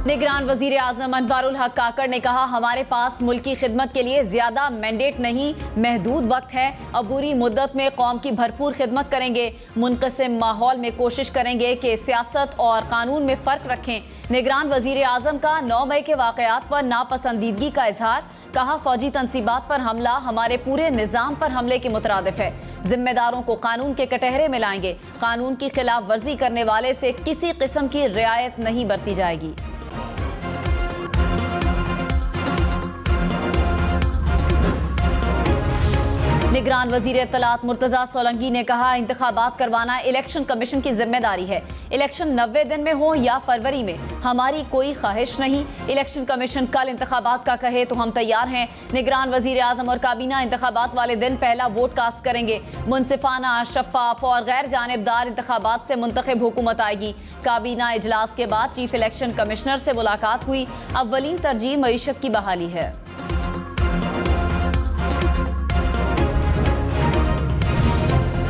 निगरान वजीर आजम अनवारुल हक काकड़ ने कहा, हमारे पास मुल्क की खिदमत के लिए ज्यादा मैंडेट नहीं, महदूद वक्त है। अब बुरी मुद्दत में कौम की भरपूर खिदमत करेंगे। मुनक़सिम माहौल में कोशिश करेंगे कि सियासत और कानून में फ़र्क रखें। निगरान वजीर आजम का 9 मई के वाक़यात पर नापसंदीदगी का इजहार। कहा, फौजी तनसीबात पर हमला हमारे पूरे निज़ाम पर हमले के मुतरादिफ है। जिम्मेदारों को कानून के कटहरे में लाएंगे। कानून की खिलाफ वर्जी करने वाले से किसी किस्म की रियायत नहीं बरती जाएगी। निगरान वजीर इत्तलात मुर्तजा सोलंकी ने कहा, इंतखाबात करवाना इलेक्शन कमीशन की जिम्मेदारी है। इलेक्शन 90 दिन में हो या फरवरी में, हमारी कोई ख्वाहिश नहीं। इलेक्शन कमीशन कल इंतखाबात का कहे तो हम तैयार हैं। निगरान वजीर आजम और काबीना इंतखाबात वाले दिन पहला वोट कास्ट करेंगे। मुनसिफाना, शफाफ और गैर जानिबदार इंतखाबात से मुंतखब हुकूमत आएगी। काबीना इजलास के बाद चीफ इलेक्शन कमिश्नर से मुलाकात हुई। अव्वलीन तरजीह मईशत की बहाली है।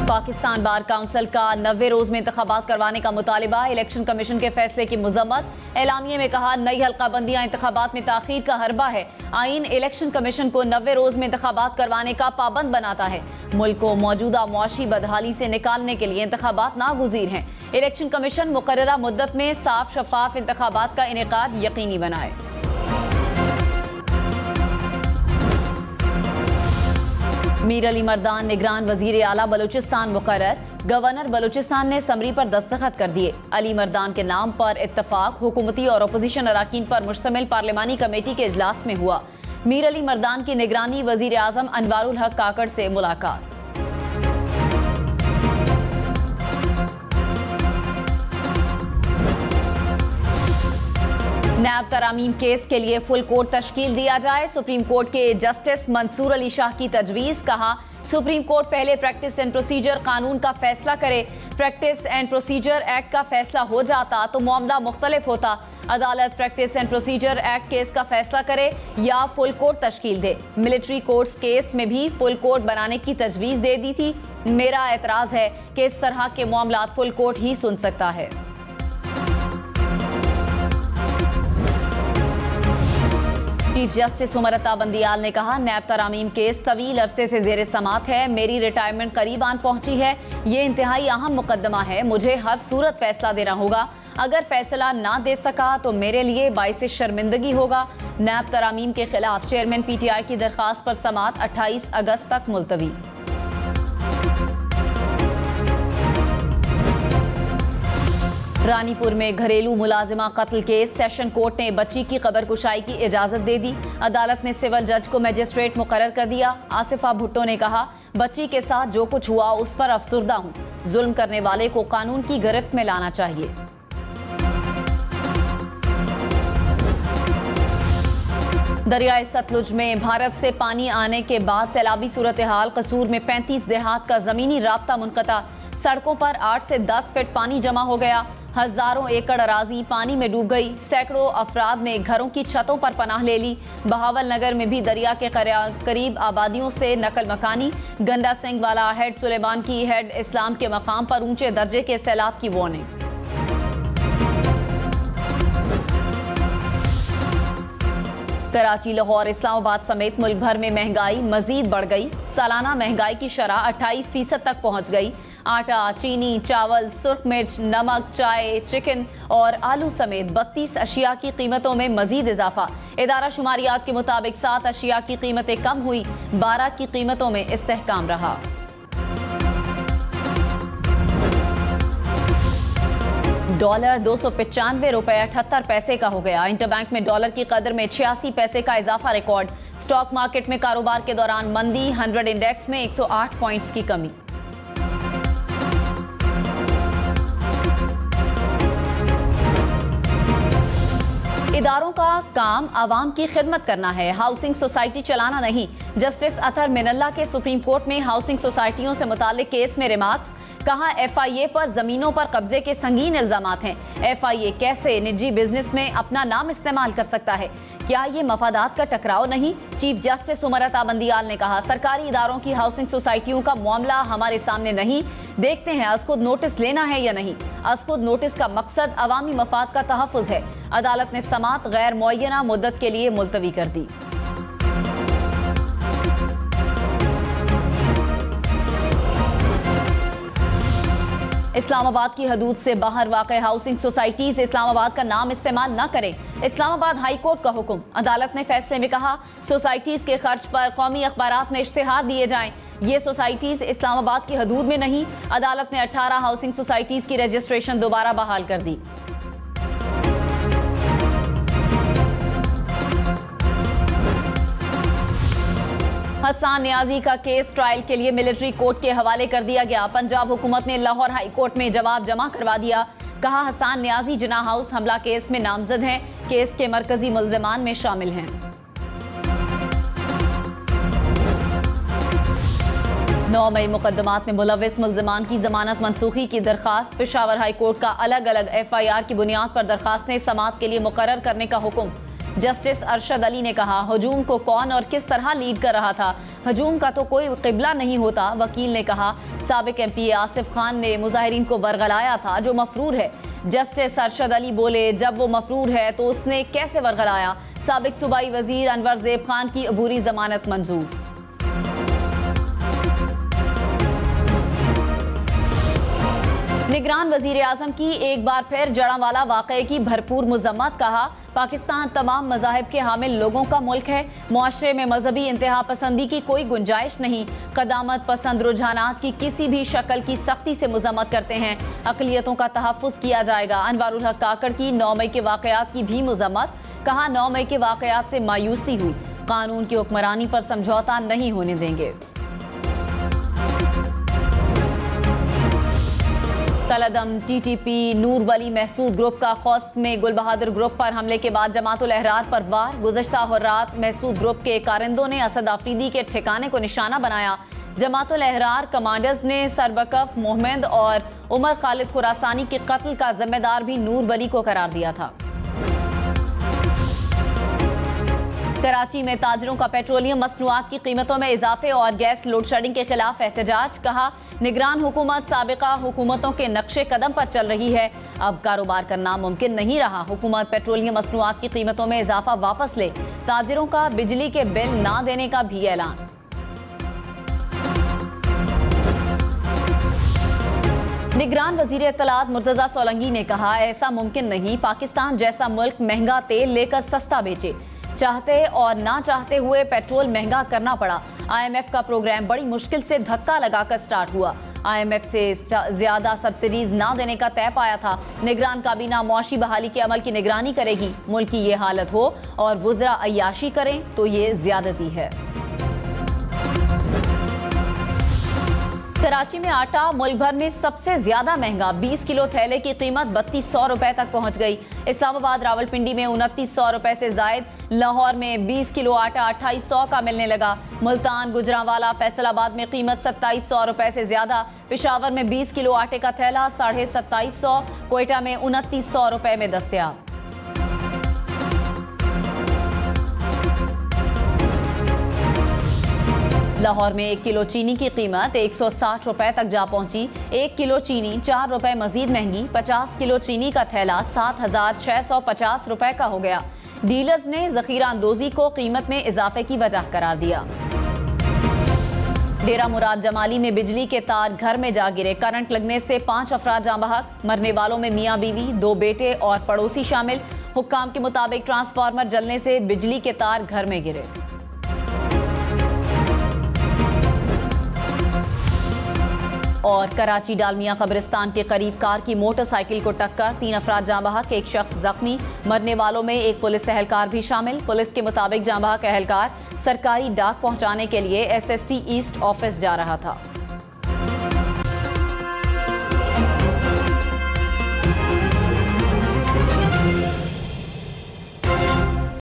पाकिस्तान बार काउंसिल का 90 रोज में इंतखाबात करवाने का मुतालिबा। इलेक्शन कमीशन के फैसले की मजम्मत। एलामिये में कहा, नई हल्का बंदियां इंतखाबात में ताखीर का हरबा है। आइन इलेक्शन कमीशन को 90 रोज में इंतखाबात करवाने का पाबंद बनाता है। मुल्क को मौजूदा मुआशी बदहाली से निकालने के लिए इंतखाबात नागुज़ीर हैं। इलेक्शन कमीशन मुकर्ररा मुद्दत में साफ शफाफ इंतखाबात का इनेकाद यकीनी बनाए। मीर अली मर्दान निगरान वजीर आला बलूचिस्तान मुकर्रर। गवर्नर बलूचिस्तान ने समरी पर दस्तखत कर दिए। अली मर्दान के नाम पर इत्तफाक हुकूमती और अपोजिशन अराकीन पर मुश्तमिल पार्लिमानी कमेटी के इजलास में हुआ। मीर अली मर्दान की निगरानी वजीर आजम अनवारुल हक काकड़ से मुलाकात। नैब तरामीम केस के लिए फुल कोर्ट तश्कील दिया जाए। सुप्रीम कोर्ट के जस्टिस मंसूर अली शाह की तजवीज़। कहा, सुप्रीम कोर्ट पहले प्रैक्टिस एंड प्रोसीजर कानून का फैसला करे। प्रैक्टिस एंड प्रोसीजर एक्ट का फैसला हो जाता तो मामला मुख्तलिफ होता। अदालत practice and procedure act case का फैसला करे या फुल कोर्ट तश्कील दे। मिलिट्री कोर्ट्स केस में भी फुल कोर्ट बनाने की तजवीज़ दे दी थी। मेरा एतराज़ है कि इस तरह के मामला फुल कोर्ट ही सुन सकता है। चीफ जस्टिस उमर अता बंदियाल ने कहा, नैब तरामीम केस तवील अरसे से जेर समात है। मेरी रिटायरमेंट करीब आन पहुंची है। ये इंतहाई अहम मुकदमा है। मुझे हर सूरत फैसला देना होगा। अगर फैसला ना दे सका तो मेरे लिए बाइस शर्मिंदगी होगा। नैब तरामीम के खिलाफ चेयरमैन PTI की दरख्वास्त पर समात 28 अगस्त तक मुलतवी। रानीपुर में घरेलू मुलाजिमा कत्ल केस। सेशन कोर्ट ने बच्ची की कबर कुशाई की इजाजत दे दी। अदालत ने सिविल जज को मजिस्ट्रेट मुकर्रर कर दिया। आसिफा भुट्टो ने कहा, बच्ची के साथ जो कुछ हुआ उस पर अफसुर्दा हूं। जुल्म करने वाले को कानून की गिरफ्त में लाना चाहिए। दरियाए सतलुज में भारत से पानी आने के बाद सैलाबी सूरत हाल। कसूर में 35 देहात का जमीनी राब्ता मुनक़ता। सड़कों पर 8 से 10 फीट पानी जमा हो गया। हजारों एकड़ अराजी पानी में डूब गई। सैकड़ों अफराद ने घरों की छतों पर पनाह ले ली। बहावल नगर में भी दरिया के करीब आबादियों से नकल मकानी। गंडा सिंह वाला हेड सुलेमान की हेड इस्लाम के मकाम पर ऊंचे दर्जे के सैलाब की वार्निंग। कराची, लाहौर, इस्लामाबाद समेत मुल्क भर में महंगाई मजीद बढ़ गई। सालाना महंगाई की शरह 28% तक पहुंच गई। आटा, चीनी, चावल, सुर्ख मिर्च, नमक, चाय, चिकन और आलू समेत 32 अशिया की कीमतों में मजीद इजाफा। इदारा शुमारियात के मुताबिक 7 अशिया की कीमतें कम हुई, 12 की कीमतों में इस्तेहकाम रहा। डॉलर 295 रुपये 78 पैसे का हो गया। इंटरबैंक में डॉलर की कदर में 86 पैसे का इजाफा रिकॉर्ड। स्टॉक मार्केट में कारोबार के दौरान मंदी। 100 इंडेक्स में 108 पॉइंट्स की कमी। इदारों का काम आवाम की खिदमत करना है, हाउसिंग सोसाइटी चलाना नहीं। जस्टिस अतर मिनल्ला के सुप्रीम कोर्ट में हाउसिंग सोसाइटियों से मुताल्लिक केस में रिमार्क्स। कहा, FIA पर जमीनों पर कब्जे के संगीन इल्जामात हैं। FIA कैसे निजी बिजनेस में अपना नाम इस्तेमाल कर सकता है? क्या ये मफादात का टकराव नहीं? चीफ जस्टिस उमर अता बंदियाल ने कहा, सरकारी इदारों की हाउसिंग सोसाइटियों का मामला हमारे सामने नहीं। देखते हैं अस्कुद नोटिस लेना है या नहीं। अस्कुद नोटिस का मकसद अवामी मफाद का तहफ़्फ़ुज़ है। अदालत ने समात गैर मुअय्यना मुद्दत के लिए मुलतवी कर दी। इस्लामाबाद की हदूद से बाहर वाक़े हाउसिंग सोसाइटीज इस्लामाबाद का नाम इस्तेमाल न करें, इस्लामाबाद हाई कोर्ट का हुक्म। अदालत ने फैसले में कहा, सोसाइटीज के खर्च पर कौमी अखबारात में इश्तिहार दिए जाएं। ये सोसाइटीज इस्लामाबाद की हदूद में नहीं। अदालत ने 18 हाउसिंग सोसाइटीज की रजिस्ट्रेशन दोबारा बहाल कर दी। हसन नियाजी का केस ट्रायल के लिए मिलिट्री कोर्ट के हवाले कर दिया गया। पंजाब हुकूमत ने लाहौर हाई कोर्ट में जवाब जमा करवा दिया। कहा, हसन नियाजी जिना हाउस हमला केस में नामजद हैं, केस के मरकजी मुल्जिमान में शामिल हैं। 9 मई मुकदमात में मुलविस मुल्जिमान की जमानत मनसूखी की दरखास्त। पेशावर हाई कोर्ट का अलग अलग FIR की बुनियाद पर दरखास्तें समात के लिए मुकर्रर करने का हुक्म। जस्टिस अरशद अली ने कहा, हजूम को कौन और किस तरह लीड कर रहा था, हजूम का तो कोई किबला नहीं होता। वकील ने कहा, साबिक MP आसिफ खान ने मुजाहिरीन को वरगलाया था जो मफरूर है। जस्टिस अरशद अली बोले, जब वो मफरूर है तो उसने कैसे वरगलाया। साबिक सूबाई वजीर अनवर ज़ेब खान की अबूरी जमानत मंजूर। निगरान वजीर आजम की एक बार फिर जड़ांवाला वाक़े की भरपूर मज़म्मत। कहा, पाकिस्तान तमाम मज़ाहिब के हामिल लोगों का मुल्क है, मुआशरे में मजहबी इंतहा पसंदी की कोई गुंजाइश नहीं। क़दामत पसंद रुझानात की किसी भी शक्ल की सख्ती से मज़म्मत करते हैं। अक़लियतों का तहफ़्फ़ुज़ किया जाएगा। अनवारुल हक काकड़ की 9 मई के वाक़यात की भी मज़म्मत। कहा, 9 मई के वाक़यात से मायूसी हुई, कानून की हुक्मरानी पर समझौता नहीं होने देंगे। कलअदम TTP नूर वली महसूद ग्रुप का खौस्त में गुल बहादुर ग्रुप पर हमले के बाद जमातुल अहरार पर वार। गुज़श्ता रात महसूद ग्रुप के कारिंदों ने असद आफरीदी के ठिकाने को निशाना बनाया। जमातुल अहरार कमांडर्स ने सरबकफ मोहम्मद और उमर खालिद खुरासानी के कत्ल का जिम्मेदार भी नूर वली को करार दिया था। कराची में ताजरों का पेट्रोलियम मसनूआत की कीमतों में इजाफे और गैस लोड शेडिंग के खिलाफ एहतजाज। कहा, निगरान हुकूमत साबिका हुकूमतों के नक्शे कदम पर चल रही है, अब कारोबार करना मुमकिन नहीं रहा। हुकूमत पेट्रोलियम मसनूआत की कीमतों में इजाफा वापस ले। ताजिरों का बिजली के बिल ना देने का भी ऐलान। निगरान वजीर इत्तलात मुर्तजा सोलंकी ने कहा, ऐसा मुमकिन नहीं, पाकिस्तान जैसा मुल्क महंगा तेल लेकर सस्ता बेचे। चाहते और ना चाहते हुए पेट्रोल महंगा करना पड़ा। IMF का प्रोग्राम बड़ी मुश्किल से धक्का लगाकर स्टार्ट हुआ। IMF से ज्यादा सब्सिडीज ना देने का तय पाया था। निगरान काबीना मुआशी बहाली के अमल की निगरानी करेगी। मुल्क की ये हालत हो और वुज़रा अय्याशी करें तो ये ज्यादती है। कराची में आटा मुल्क भर में सबसे ज्यादा महंगा। 20 किलो थैले की कीमत 3200 रुपए तक पहुंच गई। इस्लामाबाद रावलपिंडी में 2900 रुपए से जायद। लाहौर में 20 किलो आटा 2800 का मिलने लगा। मुल्तान, गुजरांवाला, फैसलाबाद में कीमत 2700 रुपए से ज्यादा। पेशावर में 20 किलो आटे का थैला 2750। कोयटा में 2900 रुपए में दस्तयाब। लाहौर में 1 किलो चीनी की कीमत 160 रुपए तक जा पहुंची। 1 किलो चीनी 4 रुपए मजीद महंगी। 50 किलो चीनी का थैला 7650 रुपए का हो गया। डीलर्स ने जखीरा अंदोजी को कीमत में इजाफे की वजह करार दिया। डेरा मुराद जमाली में बिजली के तार घर में जा गिरे। करंट लगने से 5 अफराद जाँ बहक। मरने वालों में मियाँ बीवी, 2 बेटे और पड़ोसी शामिल। हुक्काम के मुताबिक ट्रांसफार्मर जलने से बिजली के तार घर में गिरे। और कराची डालमिया कब्रिस्तान के करीब कार की मोटरसाइकिल को टक्कर, 3 अफराद जाँ बहक, 1 शख्स जख्मी। मरने वालों में 1 पुलिस एहलकार भी शामिल। पुलिस के मुताबिक जाँ बहक एहलकार सरकारी डाक पहुंचाने के लिए SSP ईस्ट ऑफिस जा रहा था।